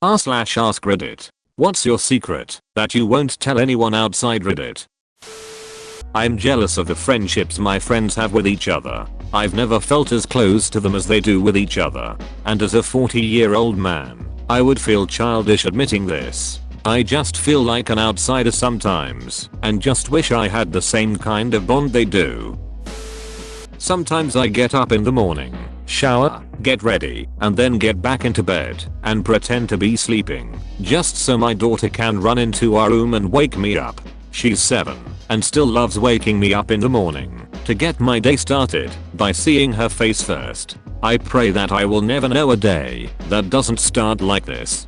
r/AskReddit. What's your secret that you won't tell anyone outside Reddit? I'm jealous of the friendships my friends have with each other. I've never felt as close to them as they do with each other. And as a 40-year-old man, I would feel childish admitting this. I just feel like an outsider sometimes and just wish I had the same kind of bond they do. Sometimes I get up in the morning, shower, get ready, and then get back into bed and pretend to be sleeping just so my daughter can run into our room and wake me up. She's 7 and still loves waking me up in the morning to get my day started by seeing her face first. I pray that I will never know a day that doesn't start like this.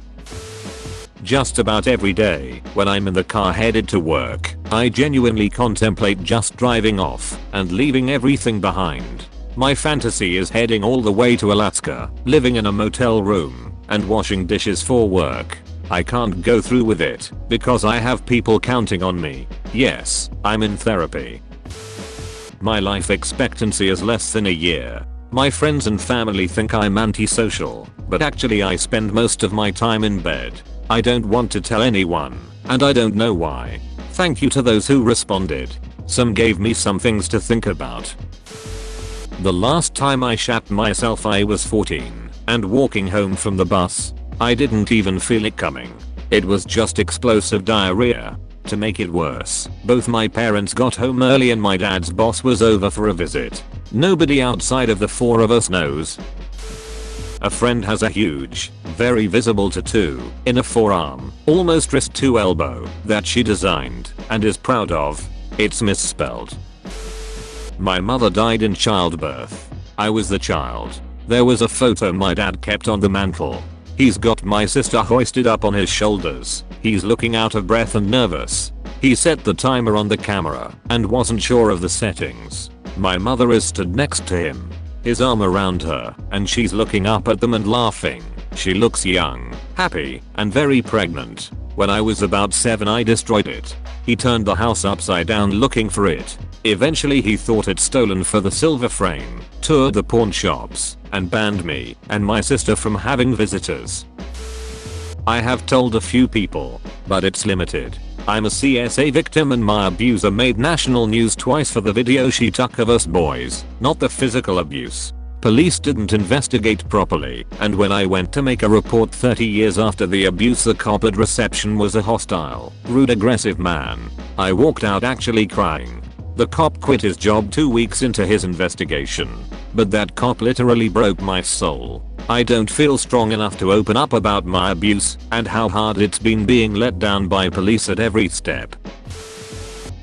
Just about every day, when I'm in the car headed to work, I genuinely contemplate just driving off and leaving everything behind. My fantasy is heading all the way to Alaska, living in a motel room, and washing dishes for work. I can't go through with it because I have people counting on me. Yes, I'm in therapy. My life expectancy is less than a year. My friends and family think I'm antisocial, but actually I spend most of my time in bed. I don't want to tell anyone, and I don't know why. Thank you to those who responded. Some gave me some things to think about. The last time I shat myself I was 14, and walking home from the bus, I didn't even feel it coming. It was just explosive diarrhea. To make it worse, both my parents got home early and my dad's boss was over for a visit. Nobody outside of the 4 of us knows. A friend has a huge, very visible tattoo in a forearm, almost wrist to elbow, that she designed and is proud of. It's misspelled. My mother died in childbirth. I was the child. There was a photo my dad kept on the mantle. He's got my sister hoisted up on his shoulders. He's looking out of breath and nervous. He set the timer on the camera and wasn't sure of the settings. My mother is stood next to him, his arm around her, and she's looking up at them and laughing. She looks young, happy, and very pregnant. When I was about 7 I destroyed it. He turned the house upside down looking for it. Eventually he thought it stolen for the silver frame, toured the pawn shops, and banned me and my sister from having visitors. I have told a few people, but it's limited. I'm a CSA victim and my abuser made national news twice for the video she took of us boys, not the physical abuse. Police didn't investigate properly, and when I went to make a report 30 years after the abuse the cop at reception was a hostile, rude aggressive man. I walked out actually crying. The cop quit his job 2 weeks into his investigation. But that cop literally broke my soul. I don't feel strong enough to open up about my abuse and how hard it's been being let down by police at every step.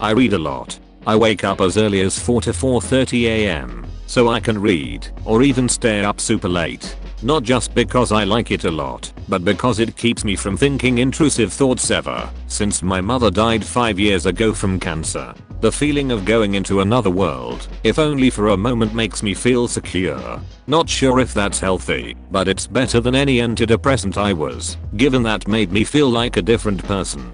I read a lot. I wake up as early as 4 to 4:30 am so I can read or even stay up super late. Not just because I like it a lot, but because it keeps me from thinking intrusive thoughts ever since my mother died 5 years ago from cancer. The feeling of going into another world, if only for a moment, makes me feel secure. Not sure if that's healthy, but it's better than any antidepressant I was given that made me feel like a different person.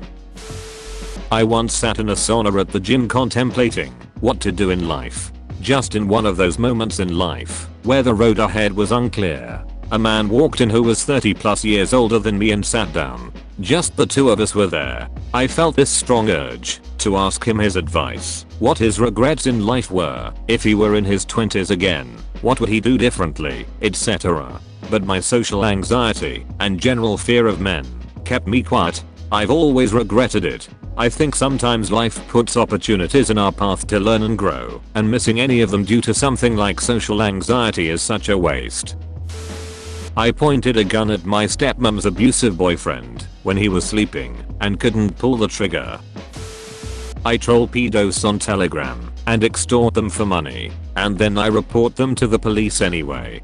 I once sat in a sauna at the gym contemplating what to do in life. Just in one of those moments in life where the road ahead was unclear, a man walked in who was 30+ years older than me and sat down. Just the 2 of us were there. I felt this strong urge to ask him his advice, what his regrets in life were, if he were in his 20s again, what would he do differently, etc. But my social anxiety and general fear of men kept me quiet. I've always regretted it. I think sometimes life puts opportunities in our path to learn and grow, and missing any of them due to something like social anxiety is such a waste. I pointed a gun at my stepmom's abusive boyfriend when he was sleeping and couldn't pull the trigger. I troll pedos on Telegram and extort them for money, and then I report them to the police anyway.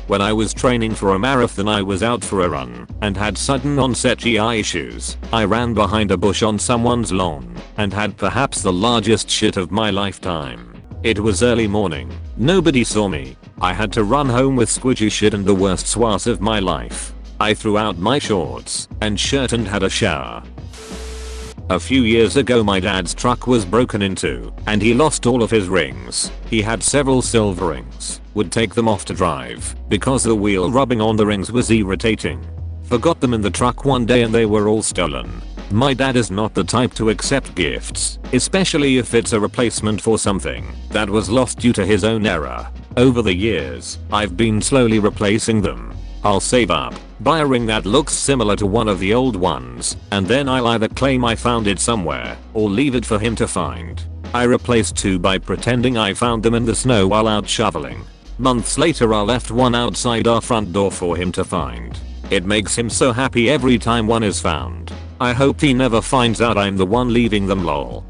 When I was training for a marathon I was out for a run and had sudden onset GI issues. I ran behind a bush on someone's lawn and had perhaps the largest shit of my lifetime. It was early morning. Nobody saw me. I had to run home with squidgy shit and the worst swass of my life. I threw out my shorts and shirt and had a shower. A few years ago my dad's truck was broken into and he lost all of his rings. He had several silver rings, would take them off to drive because the wheel rubbing on the rings was irritating. Forgot them in the truck one day and they were all stolen. My dad is not the type to accept gifts, especially if it's a replacement for something that was lost due to his own error. Over the years, I've been slowly replacing them. I'll save up, buy a ring that looks similar to one of the old ones, and then I'll either claim I found it somewhere, or leave it for him to find. I replaced 2 by pretending I found them in the snow while out shoveling. Months later I left one outside our front door for him to find. It makes him so happy every time one is found. I hope he never finds out I'm the one leaving them, lol.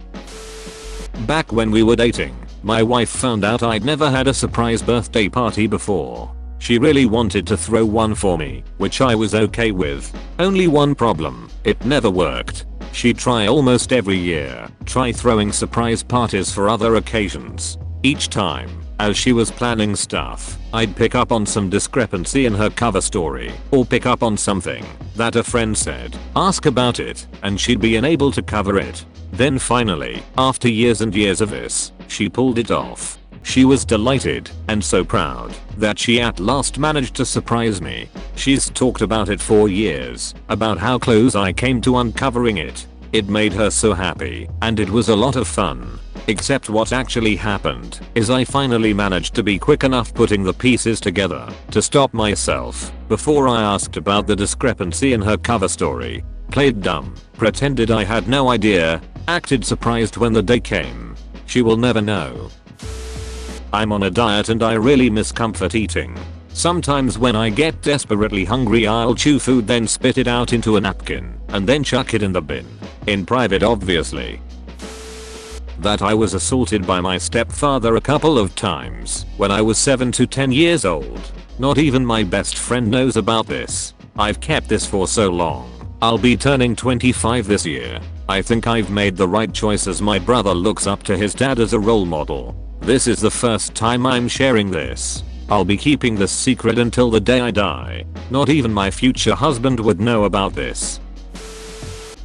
Back when we were dating, my wife found out I'd never had a surprise birthday party before. She really wanted to throw one for me, which I was okay with. Only one problem, it never worked. She'd try almost every year, try throwing surprise parties for other occasions. Each time, as she was planning stuff, I'd pick up on some discrepancy in her cover story, or pick up on something that a friend said, ask about it, and she'd be unable to cover it. Then finally, after years and years of this, she pulled it off. She was delighted and so proud that she at last managed to surprise me. She's talked about it for years, about how close I came to uncovering it. It made her so happy, and it was a lot of fun. Except what actually happened is I finally managed to be quick enough putting the pieces together to stop myself before I asked about the discrepancy in her cover story. Played dumb, pretended I had no idea, acted surprised when the day came. She will never know. I'm on a diet and I really miss comfort eating. Sometimes when I get desperately hungry I'll chew food then spit it out into a napkin and then chuck it in the bin. In private obviously. That I was assaulted by my stepfather a couple of times when I was 7 to 10 years old. Not even my best friend knows about this. I've kept this for so long. I'll be turning 25 this year. I think I've made the right choice as my brother looks up to his dad as a role model. This is the first time I'm sharing this. I'll be keeping this secret until the day I die. Not even my future husband would know about this.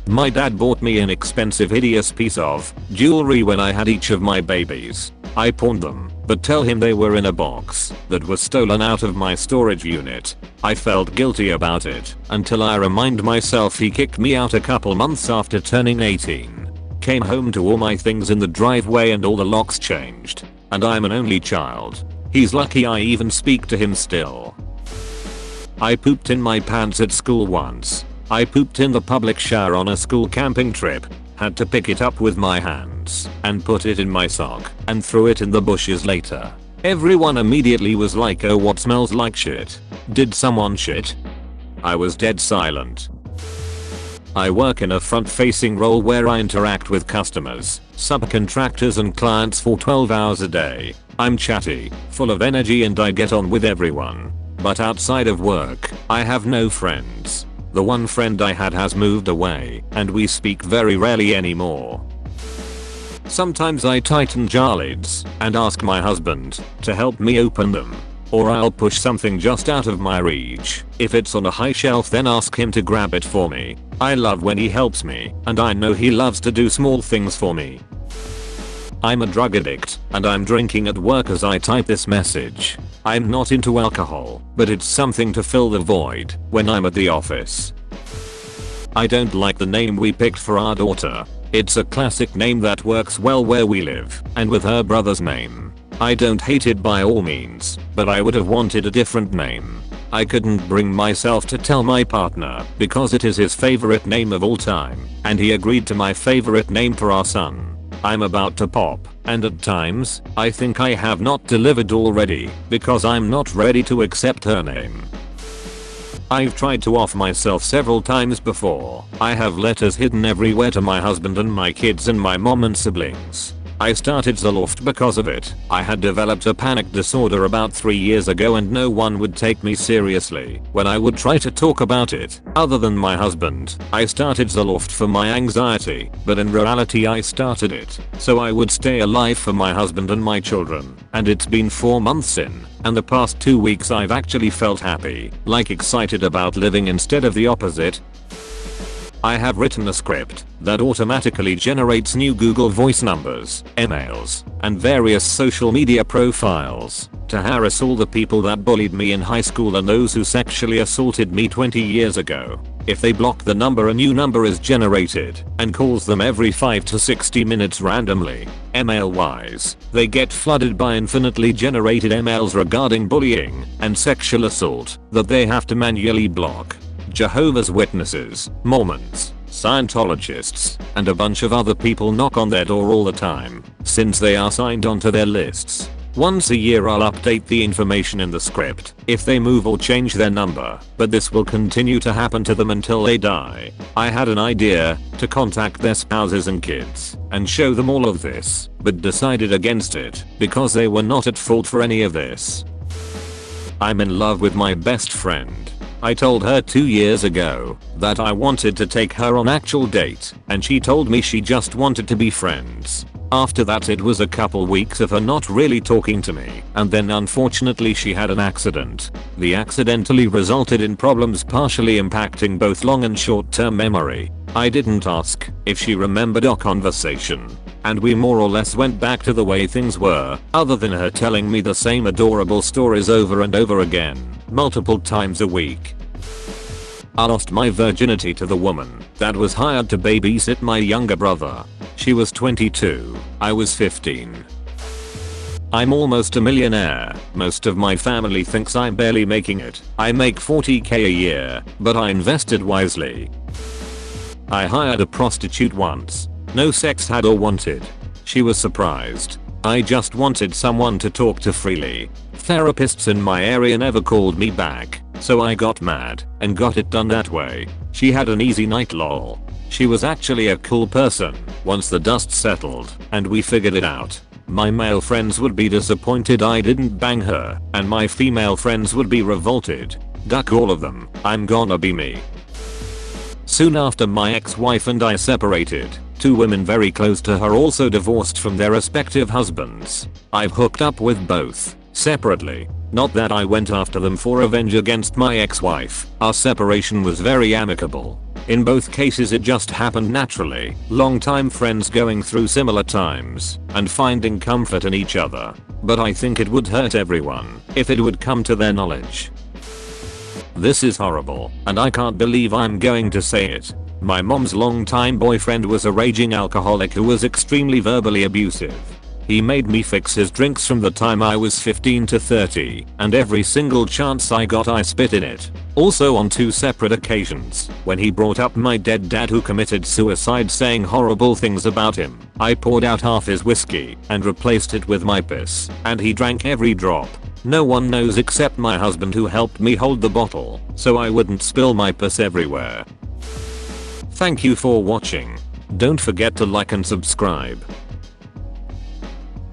My dad bought me an expensive hideous piece of jewelry when I had each of my babies. I pawned them, but tell him they were in a box that was stolen out of my storage unit. I felt guilty about it until I remind myself he kicked me out a couple months after turning 18. Came home to all my things in the driveway and all the locks changed. And I'm an only child. He's lucky I even speak to him still. I pooped in my pants at school once. I pooped in the public shower on a school camping trip. Had to pick it up with my hands and put it in my sock and threw it in the bushes later. Everyone immediately was like, oh, what smells like shit? Did someone shit? I was dead silent. I work in a front-facing role where I interact with customers, subcontractors and clients for 12 hours a day. I'm chatty, full of energy and I get on with everyone. But outside of work, I have no friends. The one friend I had has moved away, and we speak very rarely anymore. Sometimes I tighten jar lids and ask my husband to help me open them. Or I'll push something just out of my reach. If it's on a high shelf then ask him to grab it for me. I love when he helps me, and I know he loves to do small things for me. I'm a drug addict, and I'm drinking at work as I type this message. I'm not into alcohol, but it's something to fill the void when I'm at the office. I don't like the name we picked for our daughter. It's a classic name that works well where we live, and with her brother's name. I don't hate it by all means, but I would have wanted a different name. I couldn't bring myself to tell my partner because it is his favorite name of all time, and he agreed to my favorite name for our son. I'm about to pop, and at times, I think I have not delivered already because I'm not ready to accept her name. I've tried to off myself several times before. I have letters hidden everywhere to my husband and my kids and my mom and siblings. I started Zoloft because of it. I had developed a panic disorder about 3 years ago and no one would take me seriously when I would try to talk about it, other than my husband. I started Zoloft for my anxiety, but in reality I started it so I would stay alive for my husband and my children. And it's been 4 months in, and the past 2 weeks I've actually felt happy, like excited about living instead of the opposite. I have written a script that automatically generates new Google Voice numbers, emails, and various social media profiles to harass all the people that bullied me in high school and those who sexually assaulted me 20 years ago. If they block the number, a new number is generated and calls them every 5 to 60 minutes randomly. Email wise, they get flooded by infinitely generated emails regarding bullying and sexual assault that they have to manually block. Jehovah's Witnesses, Mormons, Scientologists, and a bunch of other people knock on their door all the time, since they are signed onto their lists. Once a year I'll update the information in the script if they move or change their number, but this will continue to happen to them until they die. I had an idea to contact their spouses and kids and show them all of this, but decided against it because they were not at fault for any of this. I'm in love with my best friend. I told her 2 years ago that I wanted to take her on actual date, and she told me she just wanted to be friends. After that it was a couple weeks of her not really talking to me, and then unfortunately she had an accident. The accidentally resulted in problems partially impacting both long and short-term memory. I didn't ask if she remembered our conversation, and we more or less went back to the way things were, other than her telling me the same adorable stories over and over again, multiple times a week. I lost my virginity to the woman that was hired to babysit my younger brother. She was 22, I was 15. I'm almost a millionaire. Most of my family thinks I'm barely making it. I make 40k a year, but I invested wisely. I hired a prostitute once. No sex had or wanted. She was surprised. I just wanted someone to talk to freely. Therapists in my area never called me back, so I got mad and got it done that way. She had an easy night, lol. She was actually a cool person once the dust settled and we figured it out. My male friends would be disappointed I didn't bang her, and my female friends would be revolted. Duck all of them, I'm gonna be me. Soon after my ex-wife and I separated, 2 women very close to her also divorced from their respective husbands. I've hooked up with both, separately. Not that I went after them for revenge against my ex-wife. Our separation was very amicable. In both cases it just happened naturally, long-time friends going through similar times and finding comfort in each other. But I think it would hurt everyone if it would come to their knowledge. This is horrible, and I can't believe I'm going to say it. My mom's longtime boyfriend was a raging alcoholic who was extremely verbally abusive. He made me fix his drinks from the time I was 15 to 30, and every single chance I got I spit in it. Also on 2 separate occasions, when he brought up my dead dad who committed suicide saying horrible things about him, I poured out half his whiskey and replaced it with my piss, and he drank every drop. No one knows except my husband who helped me hold the bottle, so I wouldn't spill my piss everywhere. Thank you for watching. Don't forget to like and subscribe.